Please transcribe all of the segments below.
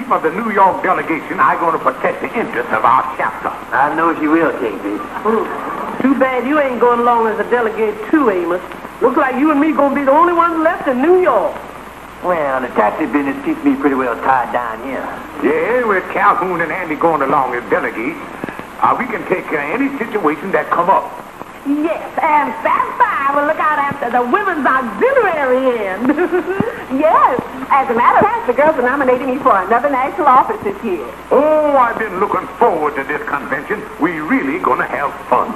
chief of the New York delegation, I'm going to protect the interests of our chapter. I know she will, Kingfish. Too bad you ain't going along as a delegate too, Amos. Looks like you and me going to be the only ones left in New York. Well, the taxi business keeps me pretty well tied down here. Yeah, with Calhoun and Andy going along as delegates, we can take care of any situation that come up. Yes, and Sapphire will look out after the women's auxiliary end. Yes, as a matter of fact, the girls are nominating me for another national office this year. Oh, I've been looking forward to this convention. We really gonna have fun.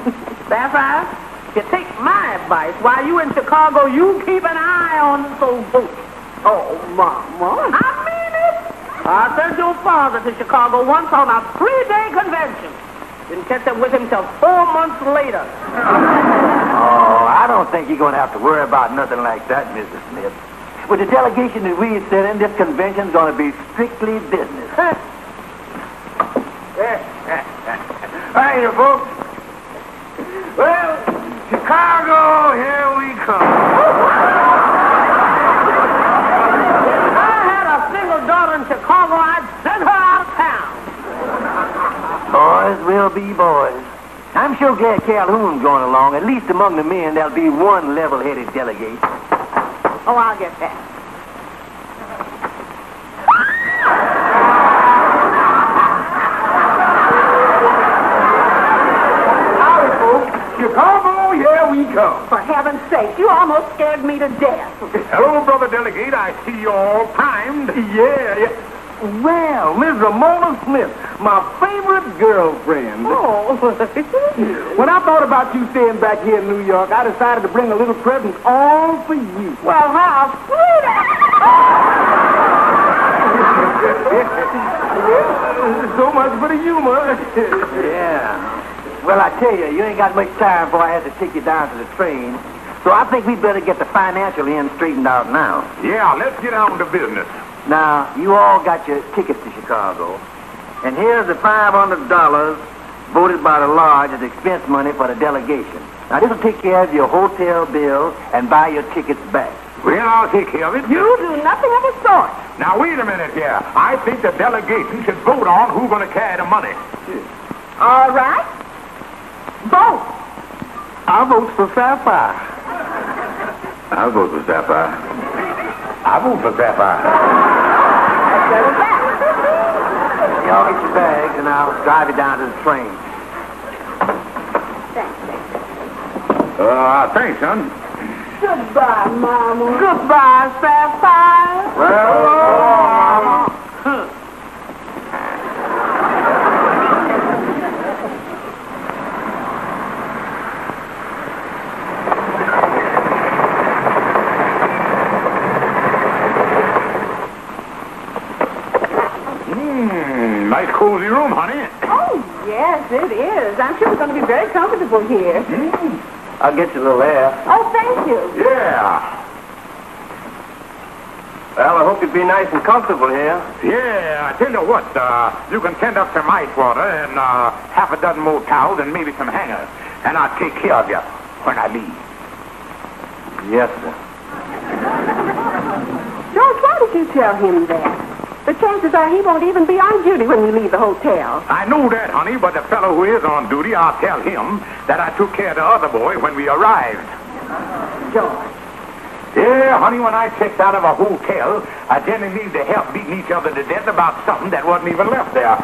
Sapphire, you take my advice. While you in Chicago, you keep an eye on those votes. Oh, Mama. I mean it. I sent your father to Chicago once on a 3-day convention. Didn't catch up with him till 4 months later. Oh, I don't think you're going to have to worry about nothing like that, Mrs. Smith. With the delegation that we sit in, this convention's going to be strictly business. Hi there, folks. Well, Chicago, here we come. If I had a single daughter in Chicago, I'd send her out of town. Boys will be boys. I'm sure glad Calhoun's going along. At least among the men, there'll be one level-headed delegate. Oh, I'll get that. Howdy, folks. Chicago, here we come. For heaven's sake, you almost scared me to death. Hello, Brother Delegate. I see you're all primed. Yeah. Well, Miss Ramona Smith, my favorite girlfriend. Oh. When I thought about you staying back here in New York, I decided to bring a little present all for you. Well, how sweet. So much for the humor. Yeah. Well, I tell you, you ain't got much time before I have to take you down to the train. So I think we better get the financial end straightened out now. Yeah, let's get on to business. Now, you all got your tickets to Chicago. And here's the $500 voted by the lodge as expense money for the delegation. Now, this will take care of your hotel bill and buy your tickets back. Well, I'll take care of it. You do nothing of the sort. Now, wait a minute here. I think the delegation should vote on who's going to carry the money. All right. Vote. I vote for Sapphire. I'll vote for Sapphire. I vote for Sapphire. Settle back. Y'all get your bags, and I'll drive you down to the train. Thanks, son. Goodbye, Mama. Goodbye, Sapphire. Well, nice cozy room, honey. Oh, yes, it is. I'm sure it's going to be very comfortable here. I'll get you a little air. Oh, thank you. Yeah. Well, I hope you'll be nice and comfortable here. Yeah, I tell you what, you can send up some ice water and half a dozen more towels and maybe some hangers, and I'll take care of you when I leave. Yes, sir. George, why did you tell him that? The chances are he won't even be on duty when you leave the hotel. I know that, honey, but the fellow who is on duty, I'll tell him that I took care of the other boy when we arrived. George. Yeah, honey, when I checked out of a hotel, I didn't need to help beating each other to death about something that wasn't even left there.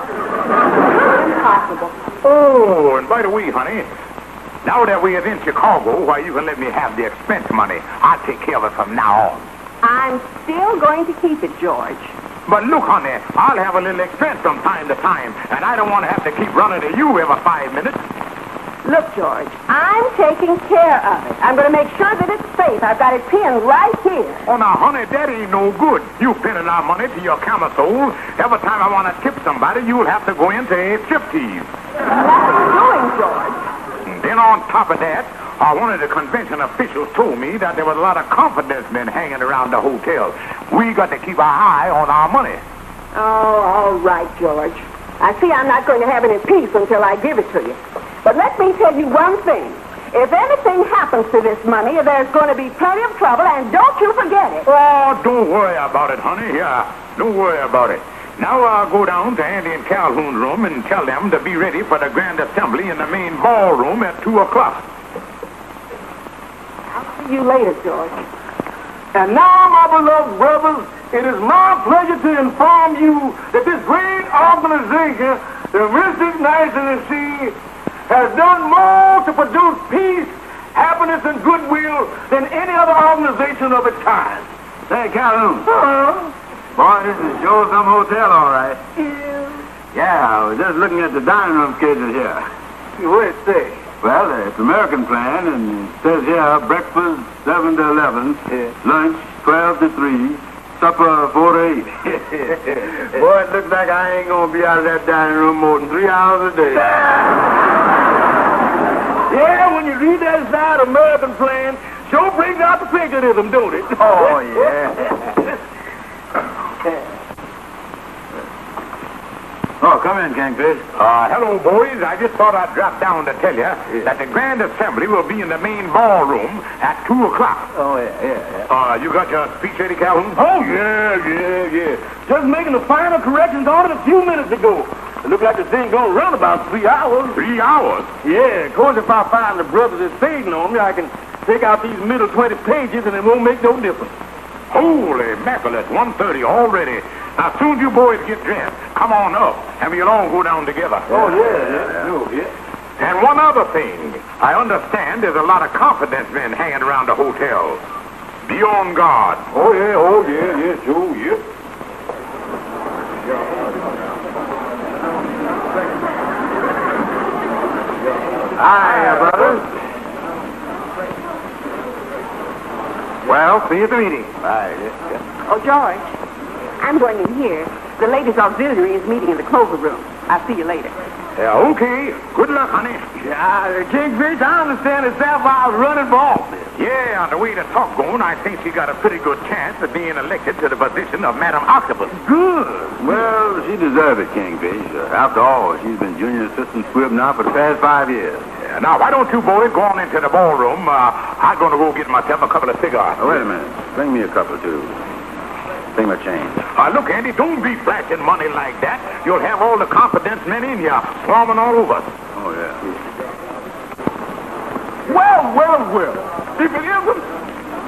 Impossible. Oh, and by the way, honey, now that we are in Chicago, why, you can let me have the expense money. I'll take care of it from now on. I'm still going to keep it, George. But look, honey, I'll have a little expense from time to time, and I don't want to have to keep running to you every 5 minutes. Look, George, I'm taking care of it. I'm going to make sure that it's safe. I've got it pinned right here. Oh, now, honey, that ain't no good. You pinning our money to your camisole. Every time I want to tip somebody, you'll have to go into a striptease. That's doing, George. And then on top of that, one of the convention officials told me that there was a lot of confidence men hanging around the hotel. We got to keep our eye on our money. Oh, all right, George. I see I'm not going to have any peace until I give it to you. But let me tell you one thing. If anything happens to this money, there's going to be plenty of trouble, and don't you forget it. Oh, don't worry about it, honey. Yeah, don't worry about it. Now I'll go down to Andy and Calhoun's room and tell them to be ready for the grand assembly in the main ballroom at 2 o'clock. I'll see you later, George. And now, my beloved brothers, it is my pleasure to inform you that this great organization, the Mystic Knights of the Sea, has done more to produce peace, happiness, and goodwill than any other organization of its kind. Say, Calhoun. Boy, this is sure some hotel, all right. Yeah, I was just looking at the dining room schedule here. What it say? Well, it's American plan, and it says here, breakfast 7 to 11, lunch 12 to 3, supper 4 to 8. Boy, it looks like I ain't gonna be out of that dining room more than 3 hours a day. Yeah, when you read that side American plan, sure brings out the patriotism, don't it? Oh, yeah. Oh, come in, Kingfish. Hello, boys. I just thought I'd drop down to tell you that the grand assembly will be in the main ballroom at 2 o'clock. Oh, yeah. You got your speech ready, Calhoun? Oh, yeah. Just making the final corrections on it a few minutes ago. It looked like the thing gonna run about 3 hours. 3 hours? Yeah, of course, if I find the brothers is fading on me, I can take out these middle 20 pages and it won't make no difference. Holy mackerel, it's 1:30 already. Now, soon as you boys get dressed, come on up, and we'll all go down together. Oh, yeah. And one other thing. I understand there's a lot of confidence men hanging around the hotel. Be on guard. Oh, yeah, sure, yeah. Hi, brothers. Well, see you at the meeting. Bye. Oh, George, I'm going in here. The ladies' auxiliary is meeting in the clover room. I'll see you later. Yeah, okay. Good luck, honey. Yeah, Kingfish, I understand that Sapphire's running for office. Yeah, on the way the talk going, I think she got a pretty good chance of being elected to the position of Madam Octopus. Good. Well, she deserves it, Kingfish. After all, she's been junior assistant squib now for the past 5 years. Yeah, now, why don't you boys go on into the ballroom? I'm going to go get myself a couple of cigars. Oh, wait a minute. Bring me a couple, too. Bring my change. Look, Andy, don't be flashing money like that. You'll have all the confidence men in here swarming all over us. Oh, yeah. Well. If it isn't,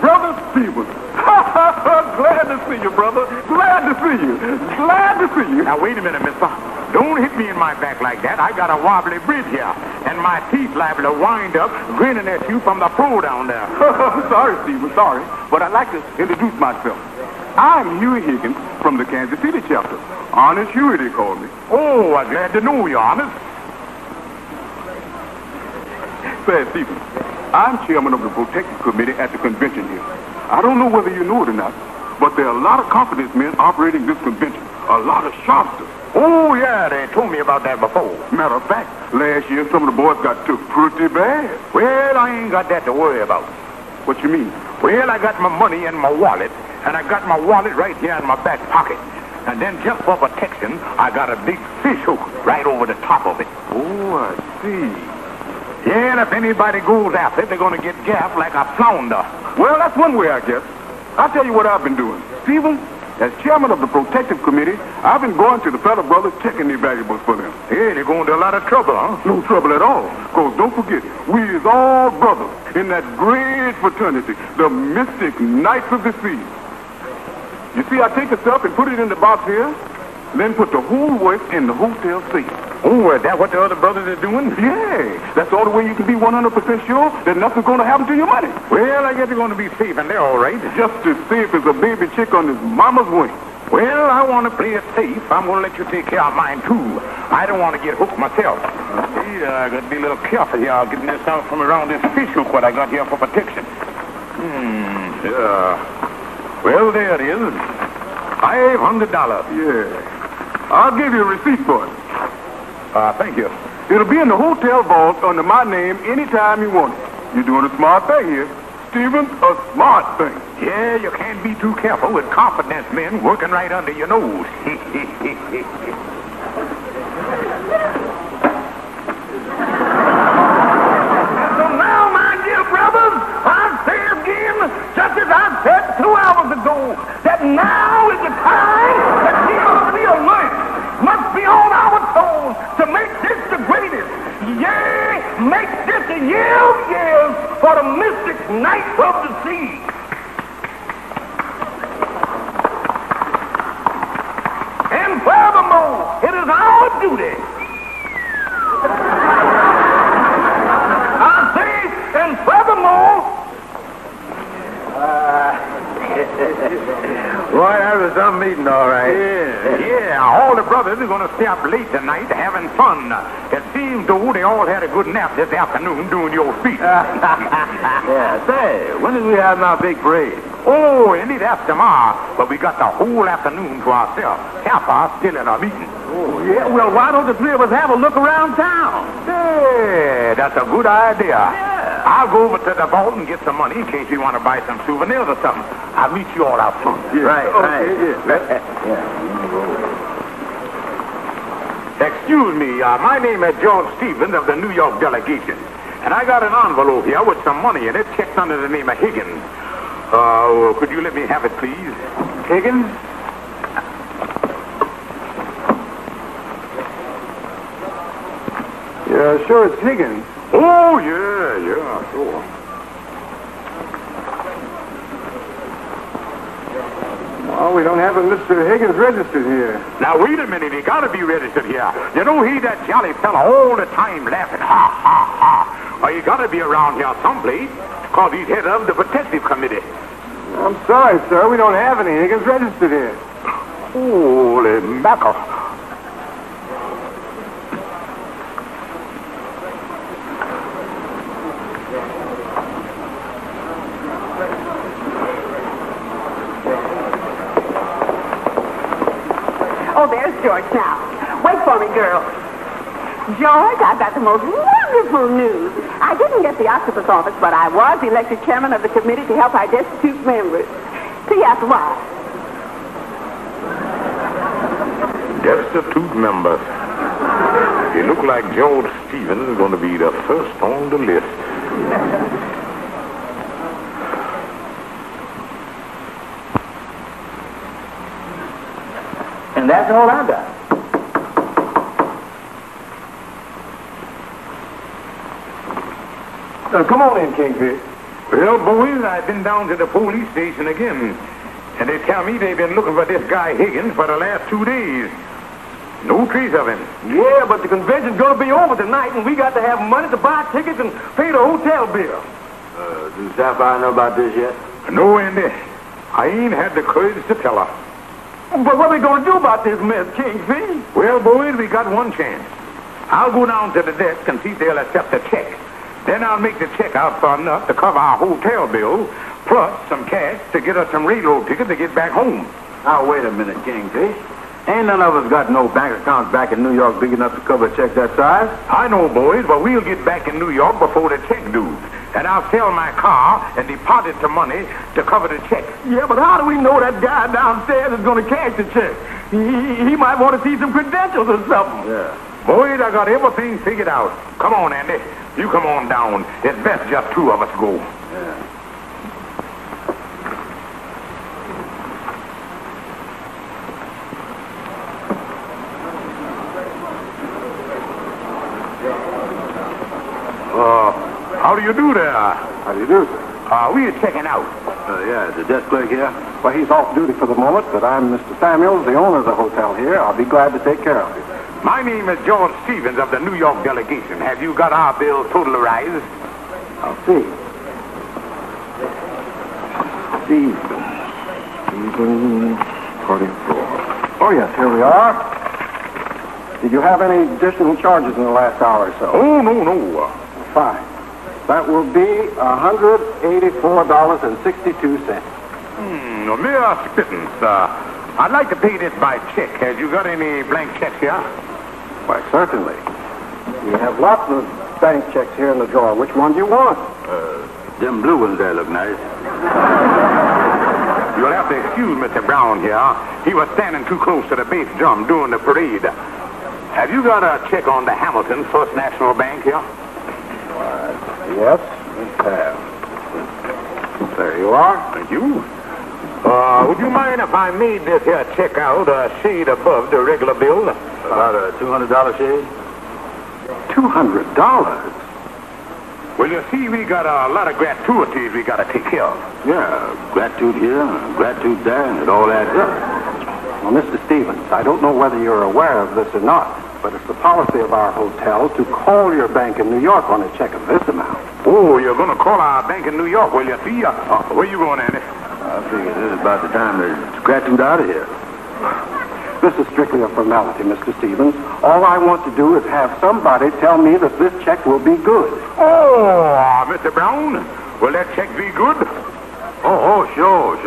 Brother Stephen. Glad to see you, brother. Glad to see you. Now, wait a minute, mister. Don't hit me in my back like that. I got a wobbly bridge here, and my teeth liable to wind up grinning at you from the floor down there. Sorry, Stephen, sorry. But I'd like to introduce myself. I'm Huey Higgins from the Kansas City chapter. Honest Huey, they call me. Oh, I'm glad to know you, honest. Say, Stephen, I'm chairman of the protective committee at the convention here. I don't know whether you know it or not, but there are a lot of confidence men operating this convention. A lot of sharpsters. Oh, yeah, they told me about that before. Matter of fact, last year some of the boys got took pretty bad. Well, I ain't got that to worry about. What you mean? Well, I got my money in my wallet, and I got my wallet right here in my back pocket. And then just for protection, I got a big fish hook right over the top of it. Oh, I see. Yeah, and if anybody goes after it, they're going to get gaffed like a flounder. Well, that's one way, I guess. I'll tell you what I've been doing. Stephen, as chairman of the protective committee, I've been going to the fellow brothers checking their valuables for them. Hey, they're going to a lot of trouble, huh? No trouble at all. Because don't forget, we is all brothers in that great fraternity, the Mystic Knights of the Sea. You see, I take the stuff and put it in the box here, then put the whole work in the hotel safe. Oh, is that what the other brothers are doing? Yeah, that's the only way you can be 100% sure that nothing's going to happen to your money. Well, I guess they're going to be safe, and they're all right. Just as safe as a baby chick on his mama's wing. Well, I want to play it safe. I'm going to let you take care of mine, too. I don't want to get hooked myself. See, I got to be a little careful here. I'll get this out from around this fish hook what I got here for protection. Yeah. Well, there it is. $500. Yeah. I'll give you a receipt for it. Thank you. It'll be in the hotel vault under my name anytime you want it. You're doing a smart thing here. Stephen, a smart thing. Yeah, you can't be too careful with confidence men working right under your nose. So now, my dear brothers, I say again, just as I said 2 hours ago, that now is the time that we ought to be alert. mystic knights of the sea. And furthermore, it is our duty. I say, and furthermore, Boy, that was some meeting, all right. Yeah, all the brothers are going to stay up late tonight having fun. It seems, though, they all had a good nap this afternoon doing your feet. Yeah, say, when did we have our big parade? Oh, indeed, that's tomorrow. But we got the whole afternoon to ourselves. Sapphire still in our meeting. oh, yeah, well, why don't the three of us have a look around town? Hey, that's a good idea. Yeah. I'll go over to the vault and get some money in case you want to buy some souvenirs or something. I'll meet you all out front. Right, right. Excuse me, my name is George Stevens of the New York delegation. And I got an envelope here with some money in it checked under the name of Higgins. Could you let me have it, please? Higgins? Yeah, sure, it's Higgins. Oh, yeah, sure. Oh, we don't have a Mr. Higgins registered here. Now, wait a minute. He got to be registered here. You know, he that jolly fella all the time laughing. Ha, ha, ha. Well, he got to be around here someplace because he's head of the protective committee. I'm sorry, sir. We don't have any Higgins registered here. Holy mackerel. Oh, there's George now. Wait for me, girl. George, I've got the most wonderful news. I didn't get the octopus office, but I was elected chairman of the committee to help our destitute members. See you after a while. Destitute members. You look like George Stevens is going to be the first on the list. And that's all I got. Come on in, Kingfish. Well, boys, I've been down to the police station again. And they tell me they've been looking for this guy Higgins for the last 2 days. No trace of him. Yeah, but the convention's going to be over tonight, and we got to have money to buy tickets and pay the hotel bill. Do Sapphire know about this yet? No, Andy. I ain't had the courage to tell her. But what are we going to do about this mess, Kingfish? Well, boys, we got one chance. I'll go down to the desk and see if they'll accept the check. Then I'll make the check out for enough to cover our hotel bill, plus some cash to get us some railroad tickets to get back home. Now, wait a minute, Kingfish. Ain't none of us got no bank accounts back in New York big enough to cover a check that size. I know, boys, but we'll get back in New York before the check due. And I'll sell my car and deposit the money to cover the check. Yeah, but how do we know that guy downstairs is going to cash the check? He might want to see some credentials or something. Yeah. Boys, I got everything figured out. Come on, Andy. You come on down. It's best just 2 of us go. Yeah. How do you do there? How do you do, sir? We're checking out. Yeah, the desk clerk here. Well, he's off duty for the moment, but I'm Mr. Samuels, the owner of the hotel here. I'll be glad to take care of you. My name is George Stevens of the New York delegation. Have you got our bill totalized? I'll see. Stevens, 44. Oh, yes, here we are. Did you have any additional charges in the last hour or so? Oh, no. Fine. That will be $184.62. Mere spittance. I'd like to pay this by check. Have you got any blank checks here? Why, certainly. We have lots of bank checks here in the drawer. Which one do you want? Them blue ones there look nice. You'll have to excuse Mr. Brown here. He was standing too close to the bass drum during the parade. Have you got a check on the Hamilton First National Bank here? Yes, we have. There you are. Thank you. Would you mind if I made this here check out a shade above the regular bill? About a $200 shade? $200? Well, you see, we got a lot of gratuities we got to take care of. Yeah, gratitude here, gratitude there, and it all adds up. Well, Mr. Stevens, I don't know whether you're aware of this or not, but it's the policy of our hotel to call your bank in New York on a check of this amount. Oh, you're going to call our bank in New York, will you see? Where you going, Andy? I figure this is about the time to gratitude out of here. This is strictly a formality, Mr. Stevens. All I want to do is have somebody tell me that this check will be good. Oh, Mr. Brown, will that check be good? Oh, sure.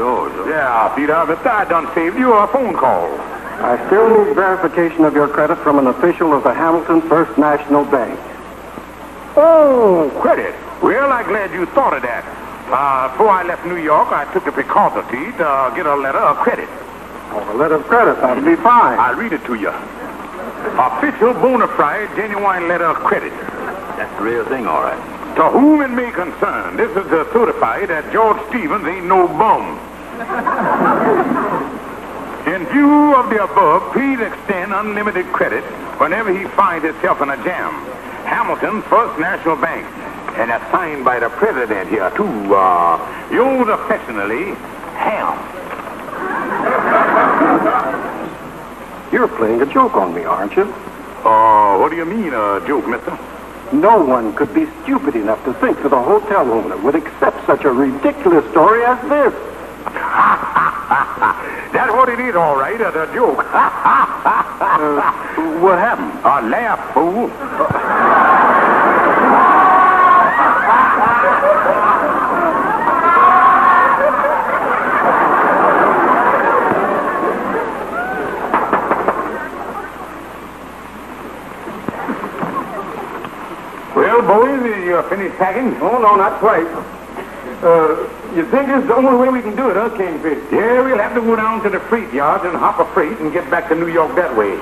Yeah, Peter, Mr. I done saved you a phone call. I still need verification of your credit from an official of the Hamilton First National Bank. Oh, credit. Well, I'm glad you thought of that. Before I left New York, I took the precaution to get a letter of credit. Oh, a letter of credit, that'll be fine. I'll read it to you. Official bona fide, genuine letter of credit. That's the real thing, all right. To whom it may concern, this is to certify that George Stevens ain't no bum. In view of the above, please extend unlimited credit whenever he finds himself in a jam. Hamilton First National Bank. And that's signed by the president here, too. Yours affectionately, Ham. You're playing a joke on me, aren't you? What do you mean, a joke, mister? No one could be stupid enough to think that a hotel owner would accept such a ridiculous story as this. That's what it is, all right, a joke. What happened? A laugh, fool. Well, boys, you finished packing? Oh, no, not quite. You think this is the only way we can do it, huh, Kingfish? Yeah, we'll have to go down to the freight yard and hop a freight and get back to New York that way.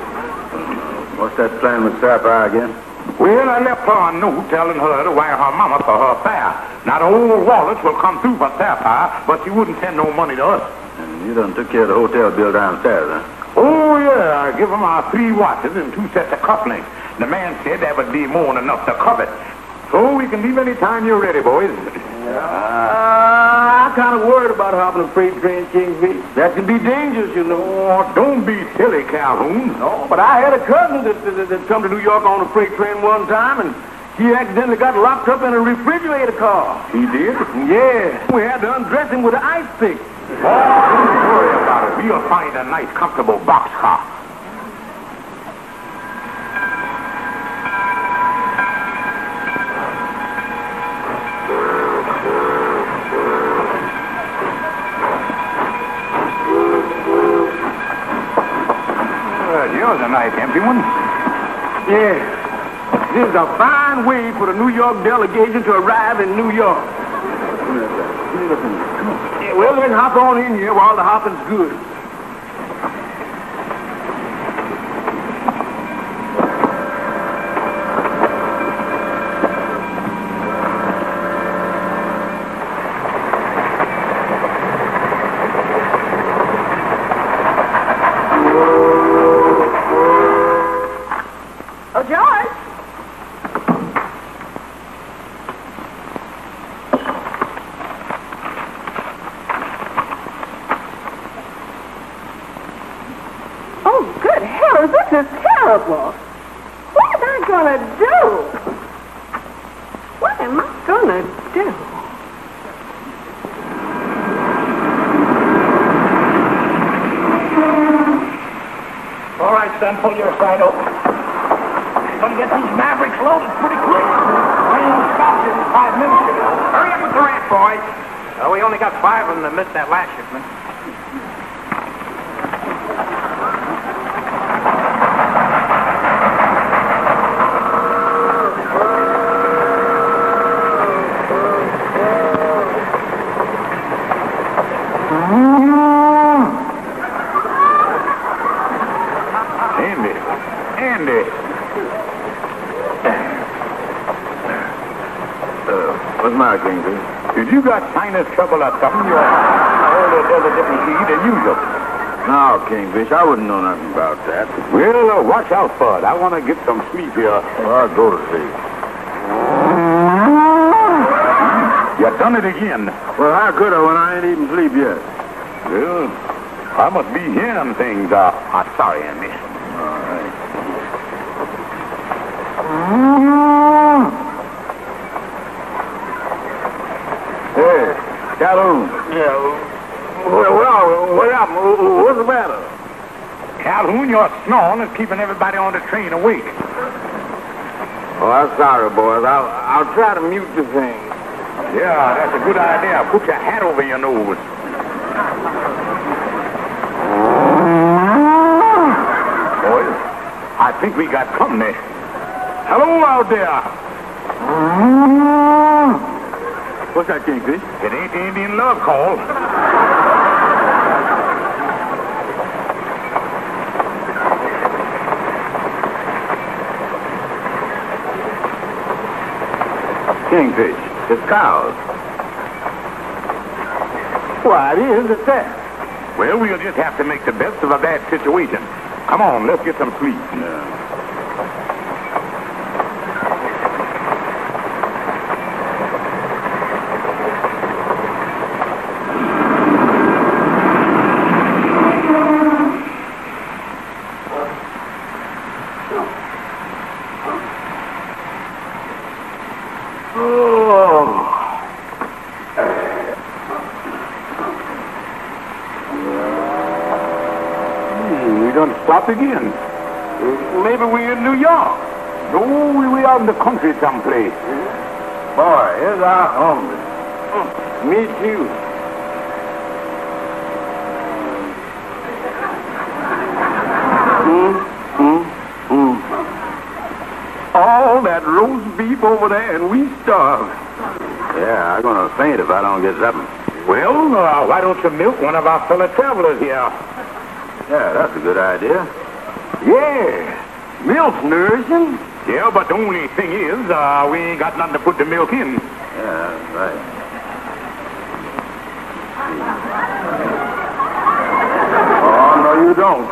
What's that plan with Sapphire again? Well, I left her a note telling her to wire her mama for her fare. Now, the old Wallace will come through for Sapphire, but she wouldn't send no money to us. And you done took care of the hotel bill downstairs, huh? Oh, yeah, I give him our 3 watches and 2 sets of cufflinks. The man said that would be more than enough to cover it. So we can leave any time you're ready, boys. I'm kind of worried about hopping a freight train, Kingfish. That can be dangerous, you know. Oh, don't be silly, Calhoun. No, but I had a cousin that come to New York on a freight train one time, and he accidentally got locked up in a refrigerator car. He did? Yeah. We had to undress him with an ice pick. Oh, don't worry about it. We'll find a nice, comfortable boxcar. Yours a nice empty one. Yeah. This is a fine way for the New York delegation to arrive in New York. Yeah, well, then hop on in here while the hopping's good. Oh, George. Oh, good heavens, this is terrible. What am I going to do? What am I going to do? All right, son, pull your side open. Gonna get these mavericks loaded pretty quick. Train stops in 5 minutes. Hurry up with the ramp, boys. We only got 5 of them that missed that last shipment. Andy. What's my Kingfish? If you got sinus trouble or something, you're all those other different feed than usual. No, Kingfish, I wouldn't know nothing about that. Well, watch out for it. I want to get some sleep here. Well, I'll go to sleep. You done it again. Well, how could I when I ain't even sleep yet? Well, I must be hearing things. I'm sorry, Andy. All right. Hey, Calhoun. Yeah. Well, what happened? What's the matter? Calhoun, your snoring is keeping everybody on the train awake. Oh, I'm sorry, boys. I'll try to mute the thing. Yeah, that's a good idea. Put your hat over your nose. Boys, I think we got company. Hello out there. What's that, Kingfish? It ain't the Indian love call. Kingfish. It's cows. Why, it is at that. Well, we'll just have to make the best of a bad situation. Come on, let's get some sleep. Yeah. Stop again. Maybe we're in New York. No, we out in the country someplace. Boy, here's our hungry. Me too. All that roast beef over there, and we starve. Yeah, I'm gonna faint if I don't get something. Well, why don't you milk one of our fellow travelers here? Yeah, that's a good idea. Yeah, milk's nourishing. Yeah, but the only thing is, we ain't got nothing to put the milk in. Yeah, that's right. Oh, no, you don't.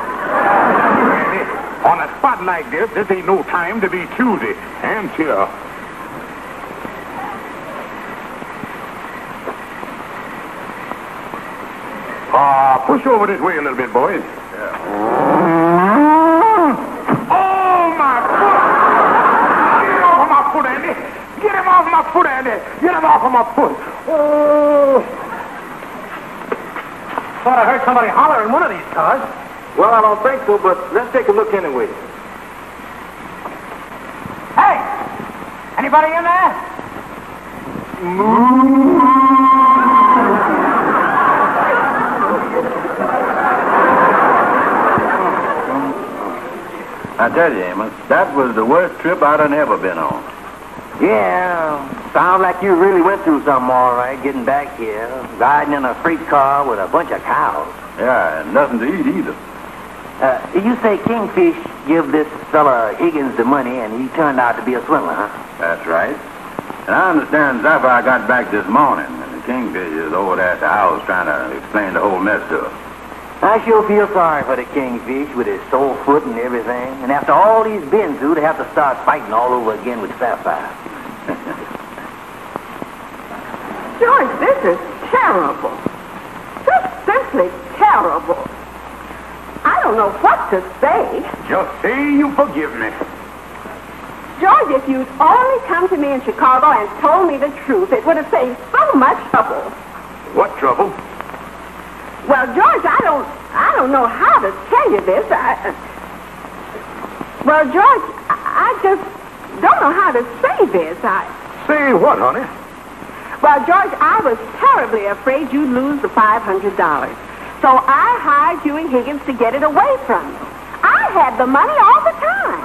On a spot like this ain't no time to be choosy. And here. Push over this way a little bit, boys. Oh, my foot! Get him off of my foot, Andy! Get him off of my foot, Andy! Get him off of my foot! Oh! Thought I heard somebody holler in one of these cars. Well, I don't think so, but let's take a look anyway. Hey! Anybody in there? I tell you, Amos, that was the worst trip I'd ever been on. Yeah, sounds like you really went through something all right getting back here, riding in a freight car with a bunch of cows. Yeah, and nothing to eat either. You say Kingfish give this fella Higgins the money and he turned out to be a swindler, huh? That's right. And I understand Sapphire got back this morning, and the Kingfish is over there at the house trying to explain the whole mess to her. I sure feel sorry for the Kingfish with his sore foot and everything. And after all he's been through, to have to start fighting all over again with Sapphire. George, this is terrible. Just simply terrible. I don't know what to say. Just say you forgive me. George, if you'd only come to me in Chicago and told me the truth, it would have saved so much trouble. What trouble? Well, George, I don't know how to tell you this. Well, George, I just don't know how to say this. Say what, honey? Well, George, I was terribly afraid you'd lose the $500. So I hired you and Higgins to get it away from you. I had the money all the time.